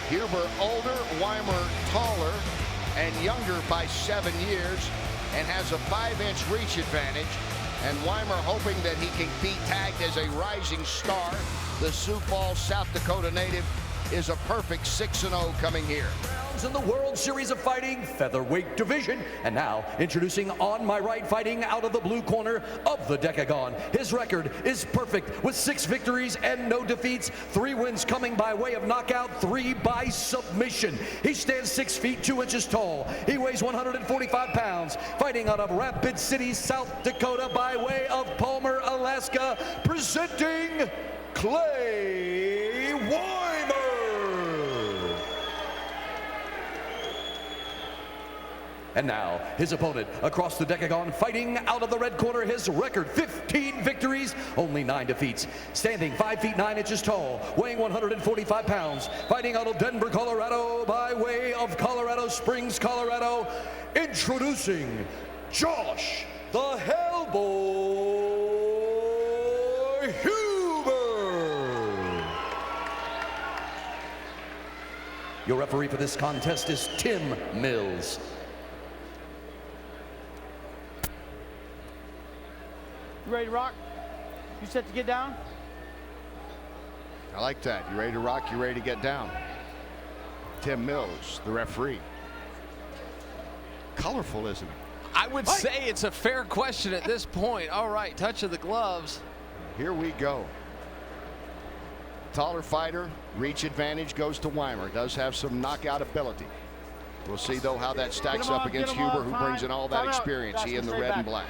Huber older, Wimer taller and younger by 7 years, and has a 5-inch reach advantage. And Wimer hoping that he can be tagged as a rising star. The Sioux Falls, South Dakota native is a perfect 6-0 coming here. In the World Series of Fighting featherweight division. And now introducing on my right, fighting out of the blue corner of the decagon. His record is perfect with 6 victories and no defeats, 3 wins coming by way of knockout, 3 by submission. He stands 6 feet 2 inches tall. He weighs 145 pounds, fighting out of Rapid City, South Dakota by way of Palmer, Alaska, presenting Clay Wimer. And now, his opponent across the decagon, fighting out of the red corner, his record 15 victories, only 9 defeats. Standing 5 feet 9 inches tall, weighing 145 pounds, fighting out of Denver, Colorado by way of Colorado Springs, Colorado. Introducing Josh the Hellboy Huber. Your referee for this contest is Tim Mills. You ready to rock? You set to get down? I like that. You ready to rock? You ready to get down? Tim Mills, the referee. Colorful, isn't it? I would say it's a fair question at this point. All right, touch of the gloves. Here we go. Taller fighter, reach advantage goes to Wimer. Does have some knockout ability. We'll see, though, how that stacks up against Huber, who brings in all that experience. He in the red and black.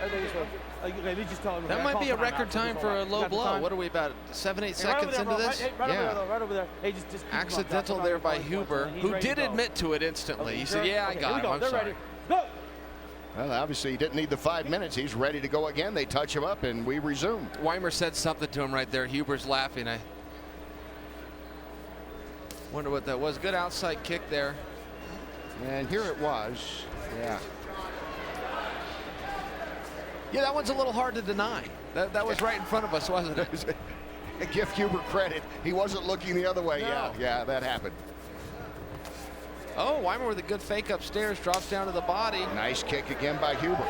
That might be a record time for a low blow. What are we, about 7-8 seconds into this? Right over there. Hey, just accidental there by Huber, who did admit to it instantly. He said, yeah, I got him. I'm sorry. Go. Well, obviously, he didn't need the 5 minutes. He's ready to go again. They touch him up, and we resume. Wimer said something to him right there. Huber's laughing. I wonder what that was. Good outside kick there. And here it was. Yeah. Yeah, that one's a little hard to deny. That was right in front of us, wasn't it? Give Huber credit. He wasn't looking the other way. No. Yeah, that happened. Oh, Wimer with a good fake upstairs, drops down to the body. Nice kick again by Huber.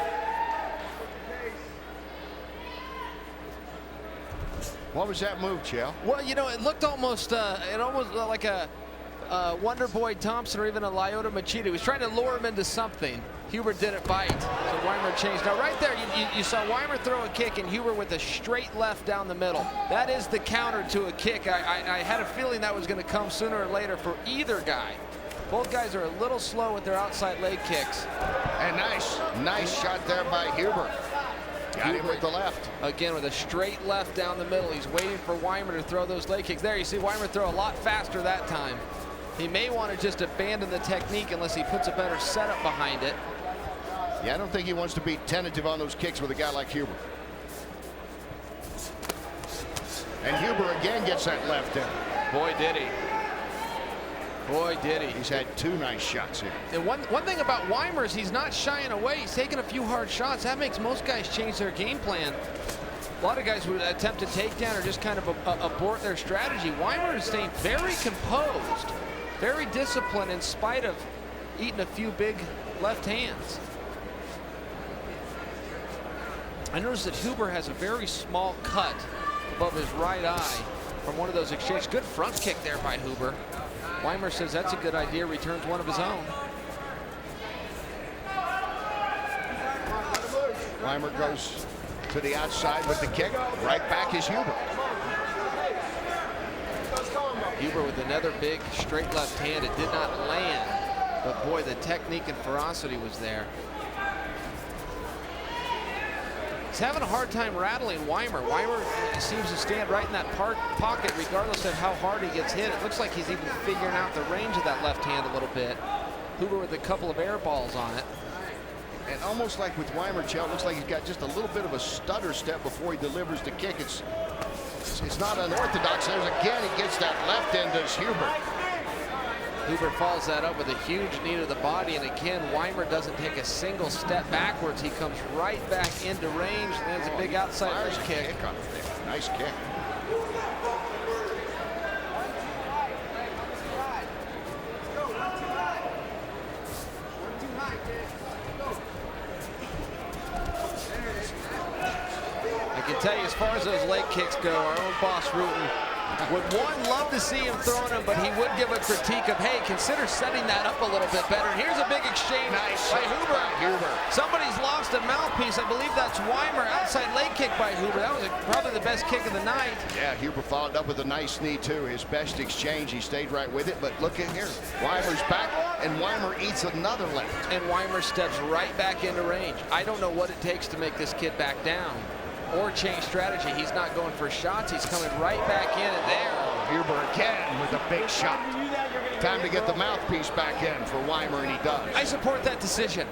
What was that move, Chael? Well, you know, it looked almost, like a Wonder Boy Thompson or even a Lyoto Machida. He was trying to lure him into something. Huber didn't bite, so Wimer changed. Now, right there, you saw Wimer throw a kick and Huber with a straight left down the middle. That is the counter to a kick. I had a feeling that was going to come sooner or later for either guy. Both guys are a little slow with their outside leg kicks. And nice shot there by Huber. Got him with the left. Again, with a straight left down the middle. He's waiting for Wimer to throw those leg kicks. There, you see Wimer throw a lot faster that time. He may want to just abandon the technique unless he puts a better setup behind it. Yeah, I don't think he wants to be tentative on those kicks with a guy like Huber. And Huber again gets that left in. Boy, did he. Boy, did he. He's had 2 nice shots here. And one thing about Wimer is he's not shying away. He's taking a few hard shots. That makes most guys change their game plan. A lot of guys would attempt a takedown or just kind of abort their strategy. Wimer is staying very composed, very disciplined in spite of eating a few big left hands. I noticed that Huber has a very small cut above his right eye from one of those exchanges. Good front kick there by Huber. Wimer says that's a good idea, returns one of his own. Wimer goes to the outside with the kick. Right back is Huber. Huber with another big straight left hand. It did not land, but boy, the technique and ferocity was there. He's having a hard time rattling Wimer. Wimer seems to stand right in that pocket regardless of how hard he gets hit. It looks like he's even figuring out the range of that left hand a little bit. Huber with a couple of air balls on it. And almost like with Wimer, Chael, looks like he's got just a little bit of a stutter step before he delivers the kick. It's not unorthodox. There's again, he gets that left end, does Huber. Huber follows that up with a huge knee to the body, and again, Wimer doesn't take a single step backwards. He comes right back into range, lands a big outside leg kick. Nice kick. tell you, as far as those leg kicks go, our own boss Rutan would love to see him throwing them, but he would give a critique of, hey, consider setting that up a little bit better. And here's a big exchange by Huber. Somebody's lost a mouthpiece. I believe that's Wimer. Outside leg kick by Huber. That was probably the best kick of the night. Yeah, Huber followed up with a nice knee, too. His best exchange. He stayed right with it. But look in here. Weimer's back, and Wimer eats another left. And Wimer steps right back into range. I don't know what it takes to make this kid back down or change strategy. He's not going for shots. He's coming right back in, and there. Huber again with a big shot. Time to get the mouthpiece back in for Wimer, and he does. I support that decision.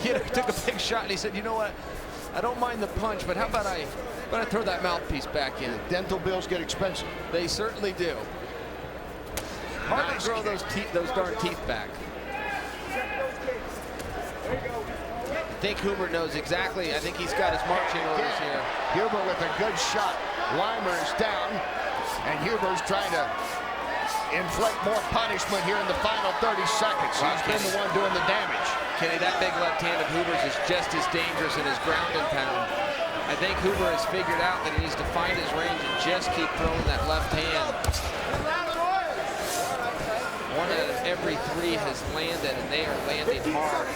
He took a big shot, and he said, you know what? I don't mind the punch, but how about I throw that mouthpiece back in? Dental bills get expensive. They certainly do. Hard to grow those darn teeth back. I think Huber knows exactly. I think he's got his marching orders here. Huber with a good shot. Wimer is down, and Huber's trying to inflict more punishment here in the final 30 seconds. He's been the one doing the damage. Kenny, that big left hand of Huber's is just as dangerous in his ground and pound. I think Huber has figured out that he needs to find his range and just keep throwing that left hand. One out of every three has landed, and they are landing hard.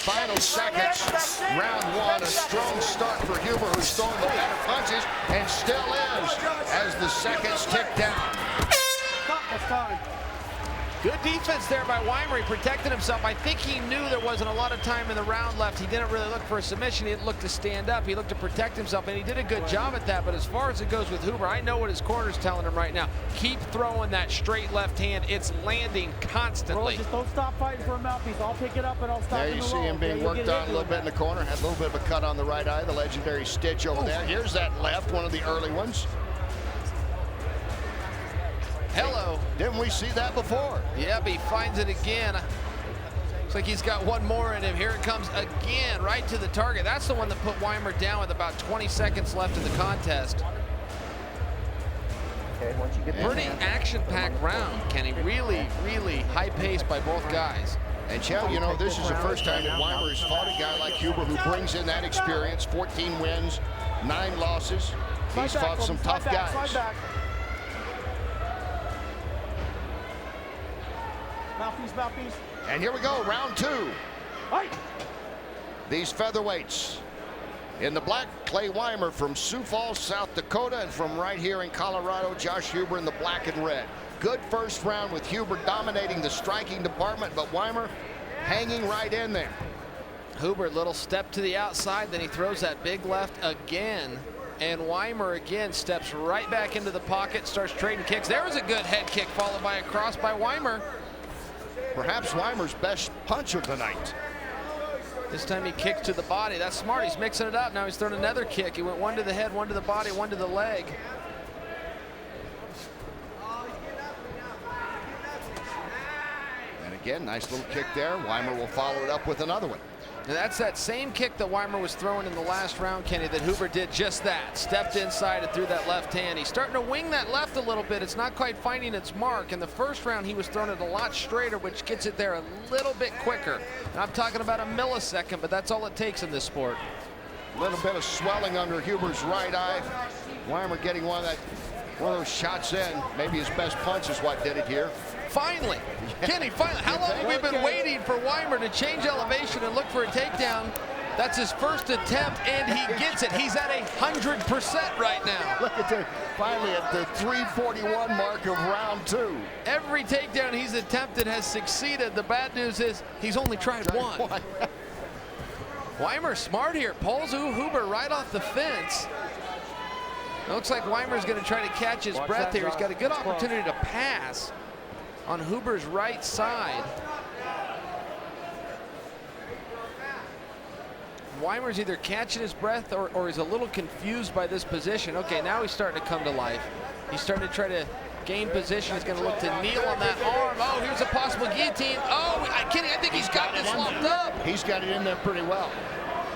Final seconds, round one, a strong start for Huber, who's throwing the better punches, and still is, as the seconds tick down. That's time. Good defense there by Wimer. He protected himself. I think he knew there wasn't a lot of time in the round left. He didn't really look for a submission. He didn't look to stand up. He looked to protect himself, and he did a good job at that. But as far as it goes with Huber, I know what his corner's telling him right now. Keep throwing that straight left hand. It's landing constantly. Bro, just don't stop fighting for a mouthpiece. I'll pick it up and I'll stop. There you see him being worked on a little bit in the corner. Had a little bit of a cut on the right eye, the legendary stitch over there. Here's that left, one of the early ones. Hello. Didn't we see that before? Yep, he finds it again. Looks like he's got one more in him. Here it comes again, right to the target. That's the one that put Wimer down with about 20 seconds left in the contest. Okay, once you get Pretty action-packed round, Kenny. Really, really high pace by both guys. And Chell, you know, this is the first time that Wimer has fought a guy like Huber who brings in that experience. 14 wins, 9 losses. He's fought some tough guys. Mouthpiece. And here we go, round two. Right. These featherweights. In the black, Clay Wimer from Sioux Falls, South Dakota, and from right here in Colorado, Josh Huber in the black and red. Good first round with Huber dominating the striking department, but Wimer hanging right in there. Huber, little step to the outside, then he throws that big left again. And Wimer again steps right back into the pocket, starts trading kicks. There was a good head kick followed by a cross by Wimer. Perhaps Weimer's best punch of the night. This time he kicks to the body. That's smart. He's mixing it up. Now he's throwing another kick. He went one to the head, one to the body, one to the leg. And again, nice little kick there. Wimer will follow it up with another one. And that's that same kick that Wimer was throwing in the last round, Kenny, that Huber did just that. Stepped inside and threw that left hand. He's starting to wing that left a little bit. It's not quite finding its mark. In the first round, he was throwing it a lot straighter, which gets it there a little bit quicker. And I'm talking about a millisecond, but that's all it takes in this sport. A little bit of swelling under Huber's right eye. Wimer getting one of those shots in. Maybe his best punch is what did it here. Finally, Kenny, finally. How long have we been waiting for Wimer to change elevation and look for a takedown? That's his first attempt, and he gets it. He's at 100% right now. Look at that, finally at the 341 mark of round two. Every takedown he's attempted has succeeded. The bad news is he's only tried one. Wimer smart here. Pulls Huber right off the fence. It looks like Weimer's going to try to catch his breath here. He's got a good opportunity to pass on Huber's right side. Weimer's either catching his breath or he's a little confused by this position. Okay, now he's starting to come to life. He's starting to try to gain position. He's going to look to kneel on that arm. Oh, here's a possible guillotine. Oh, Kenny, I think he's got this locked up. He's got it in there pretty well.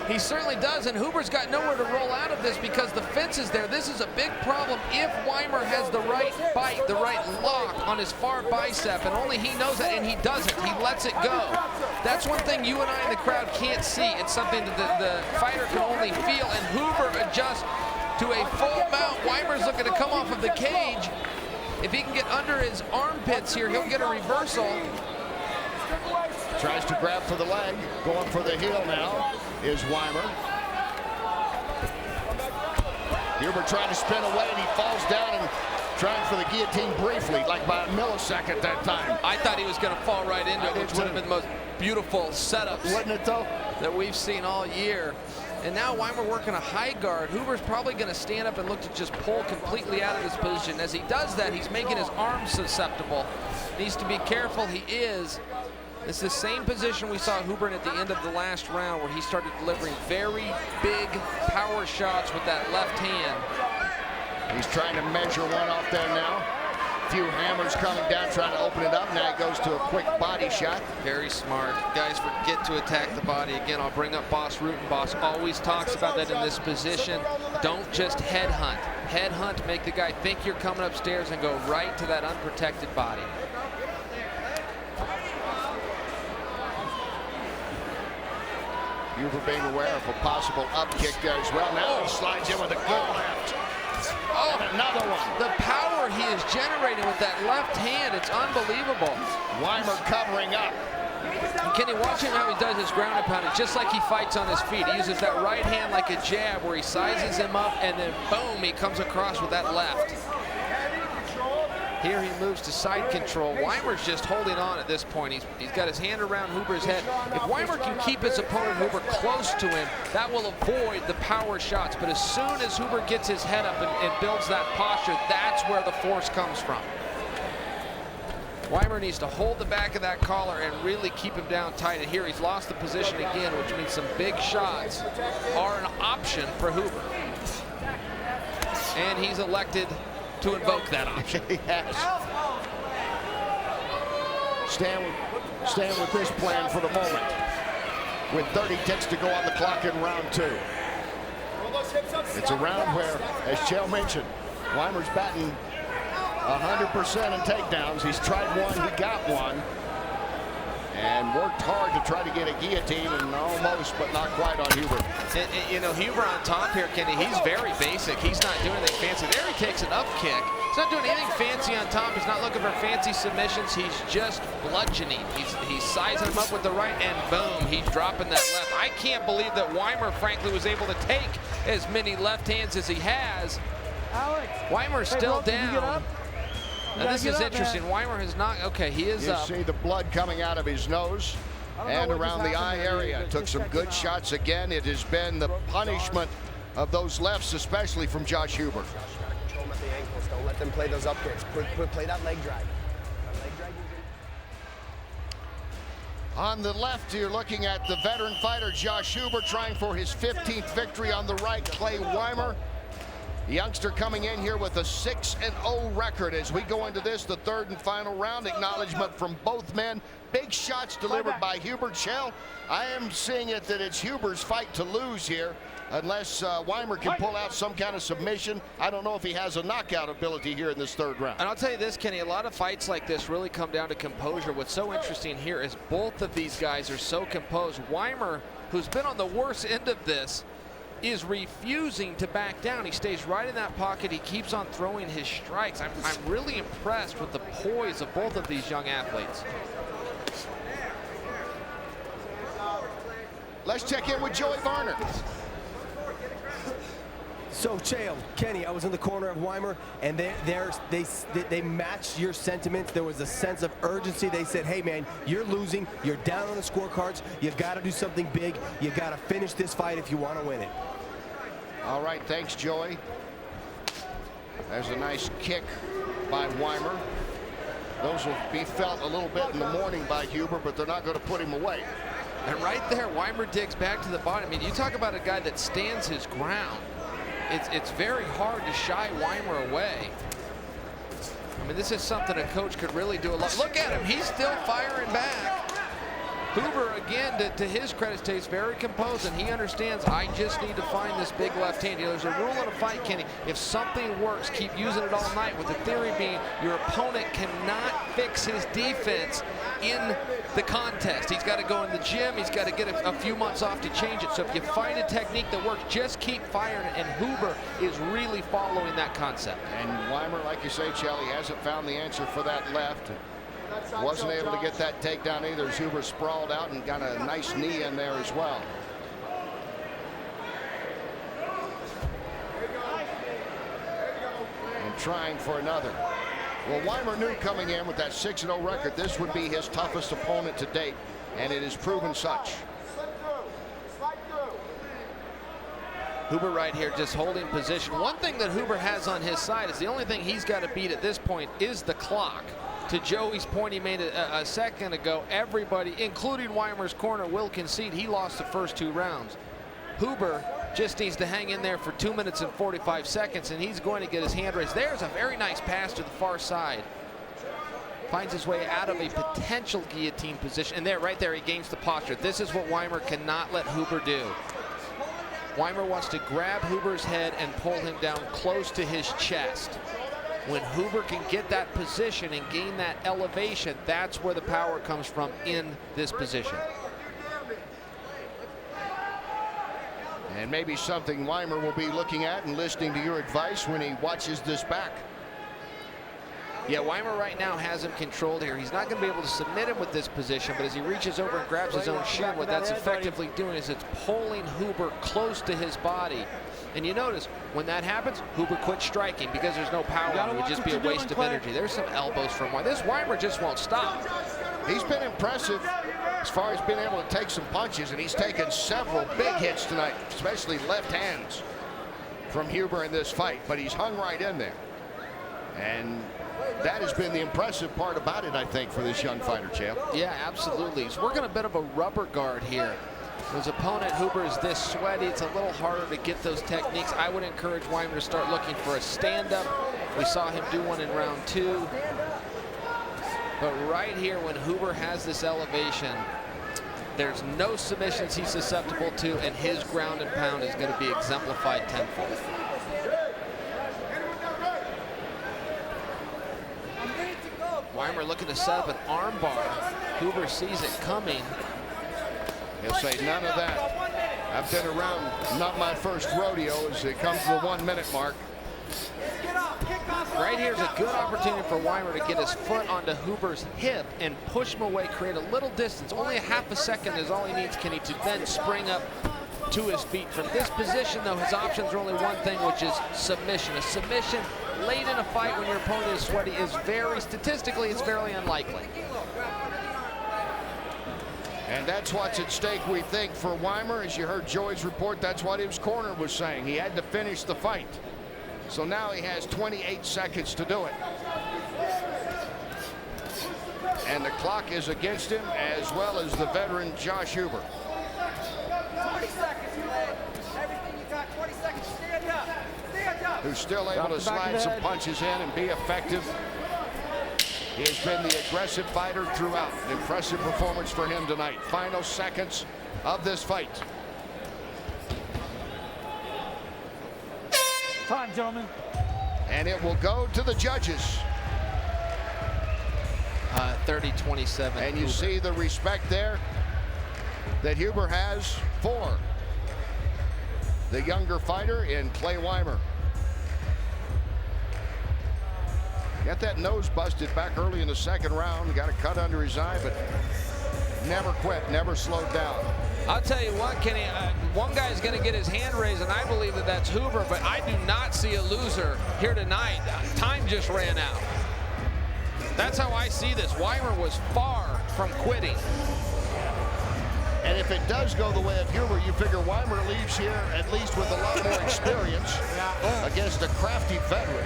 He certainly does, and Huber's got nowhere to roll out of this because the fence is there. This is a big problem if Wimer has the right bite, the right lock on his far bicep, and only he knows that, and he doesn't. He lets it go. That's one thing you and I in the crowd can't see. It's something that the fighter can only feel, and Huber adjusts to a full mount. Weimer's looking to come off of the cage. If he can get under his armpits here, he'll get a reversal. Tries to grab for the leg. Going for the heel now is Wimer. Huber trying to spin away, and he falls down and trying for the guillotine briefly, like by a millisecond that time. I thought he was going to fall right into it, which would have been the most beautiful setups, wouldn't it though, that we've seen all year. And now Wimer working a high guard. Huber's probably going to stand up and look to just pull completely out of his position. As he does that, he's making his arms susceptible. Needs to be careful. He is. It's the same position we saw Huber in at the end of the last round, where he started delivering very big power shots with that left hand. He's trying to measure one off there now. A few hammers coming down, trying to open it up. Now it goes to a quick body shot. Very smart. Guys forget to attack the body. Again, I'll bring up Boss Rutan. Boss always talks about that in this position. Don't just headhunt. Headhunt, make the guy think you're coming upstairs and go right to that unprotected body. Huber being aware of a possible up kick there as well. Now he slides in with a good left. Oh, and another one. The power he is generating with that left hand, it's unbelievable. Wimer covering up. And Kenny, watching how he does his ground and pound, it's just like he fights on his feet. He uses that right hand like a jab, where he sizes him up, and then boom, he comes across with that left. Here he moves to side control. Weimer's just holding on at this point. He's got his hand around Huber's head. If Wimer can keep his opponent Huber close to him, that will avoid the power shots. But as soon as Huber gets his head up and builds that posture, that's where the force comes from. Wimer needs to hold the back of that collar and really keep him down tight. And here he's lost the position again, which means some big shots are an option for Huber. And he's elected to invoke that option. Yes. Stand with this plan for the moment. With 30 ticks to go on the clock in round 2. It's a round where, as Chael mentioned, Weimer's batting 100% in takedowns. He's tried one, he got one, and worked hard to try to get a guillotine, and almost, but not quite on Huber. You know, Huber on top here, Kenny, he's very basic. He's not doing anything fancy. There he takes an up kick. He's not doing anything fancy on top. He's not looking for fancy submissions. He's just bludgeoning. He's sizing him up with the right, and boom, he's dropping that left. I can't believe that Wimer, frankly, was able to take as many left hands as he has. Alex. Weimer's still down. Now this is interesting. Man. Wimer has not, okay, he is up. You see the blood coming out of his nose and around the eye area. Took some good shots again. It has been the punishment of those lefts, especially from Josh Huber. Control them at the ankles. Don't let them play those up kicks. Play that leg drag. On the left, you're looking at the veteran fighter Josh Huber trying for his 15th victory. On the right, Clay Wimer. The youngster coming in here with a 6-0 record as we go into this, the third and final round. Acknowledgement from both men. Big shots delivered by Huber. Chael, I am seeing it that it's Huber's fight to lose here unless Wimer can pull out some kind of submission. I don't know if he has a knockout ability here in this third round. And I'll tell you this, Kenny, a lot of fights like this really come down to composure. What's so interesting here is both of these guys are so composed. Wimer, who's been on the worst end of this, is refusing to back down. He stays right in that pocket. He keeps on throwing his strikes. I'm really impressed with the poise of both of these young athletes. Let's check in with Joey Varner. So, Chael, Kenny, I was in the corner of Wimer, and they matched your sentiments. There was a sense of urgency. They said, hey, man, you're losing. You're down on the scorecards. You got to do something big. You got to finish this fight if you want to win it. All right, thanks, Joey. There's a nice kick by Wimer. Those will be felt a little bit in the morning by Huber, but they're not going to put him away. And right there, Wimer digs back to the body. I mean, you talk about a guy that stands his ground. It's very hard to shy Wimer away. I mean, this is something a coach could really do a lot. Look at him, he's still firing back. Huber, again, to his credit, stays very composed, and he understands, I just need to find this big left hand. You know, there's a rule in a fight, Kenny. If something works, keep using it all night, with the theory being your opponent cannot fix his defense in the contest. He's got to go in the gym. He's got to get a few months off to change it. So if you find a technique that works, just keep firing, and Huber is really following that concept. And Wimer, like you say, Chelly, hasn't found the answer for that left. Wasn't able to get that takedown either, as Huber sprawled out and got a nice knee in there as well. And trying for another. Well, Wimer knew coming in with that 6-0 record, this would be his toughest opponent to date, and it has proven such. Huber right here just holding position. One thing that Huber has on his side is the only thing he's got to beat at this point is the clock. To Joey's point he made a second ago, everybody, including Weimer's corner, will concede he lost the first 2 rounds. Huber just needs to hang in there for 2 minutes and 45 seconds, and he's going to get his hand raised. There's a very nice pass to the far side. Finds his way out of a potential guillotine position, and there, right there, he gains the posture. This is what Wimer cannot let Huber do. Wimer wants to grab Huber's head and pull him down close to his chest. When Huber can get that position and gain that elevation, that's where the power comes from in this position. And maybe something Wimer will be looking at and listening to your advice when he watches this back. Yeah, Wimer right now has him controlled here. He's not going to be able to submit him with this position, but as he reaches over and grabs his own shin, what that's effectively doing is it's pulling Huber close to his body. And you notice, when that happens, Huber quits striking because there's no power. It would just be a waste of energy. There's some elbows from Wimer. This Wimer just won't stop. He's been impressive as far as being able to take some punches, and he's taken several big hits tonight, especially left hands from Huber in this fight, but he's hung right in there. And that has been the impressive part about it, I think, for this young fighter, Chael. Yeah, absolutely. He's working a bit of a rubber guard here. His opponent, Huber, is this sweaty. It's a little harder to get those techniques. I would encourage Wimer to start looking for a stand-up. We saw him do one in round 2. But right here, when Huber has this elevation, there's no submissions he's susceptible to, and his ground and pound is going to be exemplified tenfold. Wimer looking to set up an arm bar. Huber sees it coming. He'll say none of that. I've been around, not my first rodeo as it comes to the 1 minute mark. Right here's a good opportunity for Wimer to get his foot onto Huber's hip and push him away, create a little distance. Only a half a second is all he needs, Kenny, to then spring up to his feet. From this position, though, his options are only one thing, which is submission. A submission late in a fight when your opponent is sweaty is statistically, it's fairly unlikely. And that's what's at stake, we think, for Wimer. As you heard Joey's report, that's what his corner was saying. He had to finish the fight. So now he has 28 seconds to do it. And the clock is against him, as well as the veteran Josh Huber. 20 seconds, Clay. Everything you got, 20 seconds. Stand up. Stand up. Who's still able to slide some punches in and be effective. He has been the aggressive fighter throughout. An impressive performance for him tonight. Final seconds of this fight. Time, gentlemen. And it will go to the judges. 30-27. And you Huber. see the respect there that Huber has for the younger fighter in Clay Wimer. Got that nose busted back early in the second round. Got a cut under his eye, but never quit, never slowed down. I'll tell you what, Kenny, one guy is going to get his hand raised, and I believe that that's Huber, but I do not see a loser here tonight. Time just ran out. That's how I see this. Wimer was far from quitting. And if it does go the way of Huber, you figure Wimer leaves here at least with a lot more experience against a crafty veteran.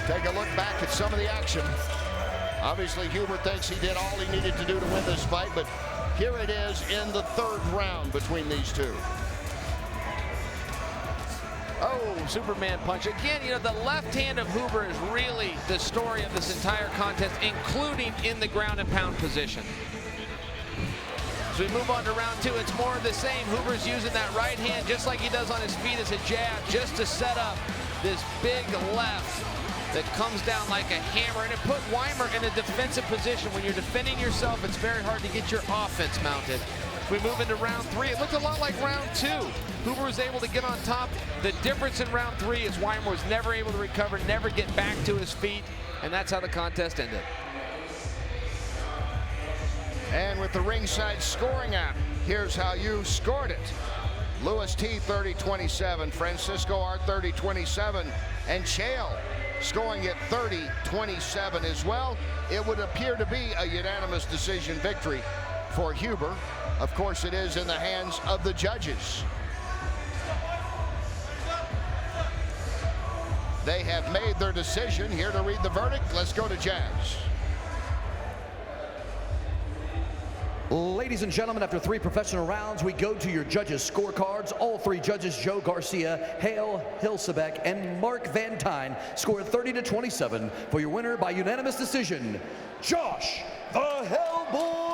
Take a look back at some of the action. Obviously, Huber thinks he did all he needed to do to win this fight, but here it is in the third round between these two. Oh, Superman punch. Again, you know, the left hand of Huber is really the story of this entire contest, including in the ground and pound position. As we move on to round two, it's more of the same. Huber's using that right hand just like he does on his feet as a jab, just to set up this big left that comes down like a hammer, and it put Wimer in a defensive position. When you're defending yourself, it's very hard to get your offense mounted. We move into round three. It looked a lot like round two. Huber was able to get on top. The difference in round three is Wimer was never able to recover, never get back to his feet, and that's how the contest ended. And with the ringside scoring app, here's how you scored it. Lewis T 30-27, Francisco R 30-27, and Chael scoring it 30-27 as well. It would appear to be a unanimous decision victory for Huber. Of course, it is in the hands of the judges. They have made their decision. Here to read the verdict, let's go to Jazz. Ladies and gentlemen, after 3 professional rounds, we go to your judges' scorecards. All 3 judges, Joe Garcia, Hale Hilsebeck, and Mark Van Tine, scored 30-27 for your winner by unanimous decision, Josh the Hellboy